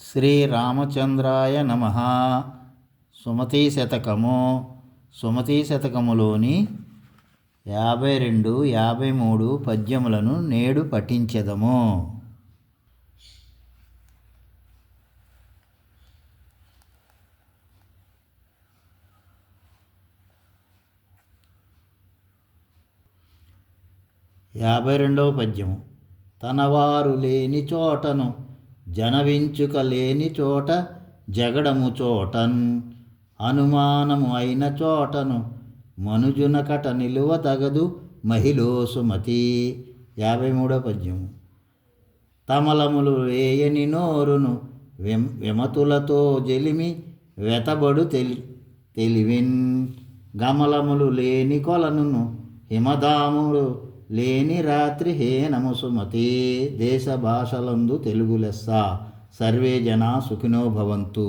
శ్రీరామచంద్రాయ నమ. సుమతీ శతకము. సుమతీ శతకములోని 52, 53 పద్యములను నేడు పఠించెదము. యాభై రెండవ పద్యము. తనవారు లేని చోటను జనవించుక లేని చోట జగడము చోటన్, అనుమానము అయిన చోటను మనుజునకట నిలువదగదు మహిళో సుమతి. 53వ పద్యము. తమలములు వేయని నోరును విమతులతో జలిమి వెతబడు తెలివిన్, గమలములు లేని కొలనును హిమదాములు లేని రాత్రి హేనము సుమతి. దేశ భాషలందు తెలుగు లెస్స. సర్వే జనా సుఖినో భవంతు.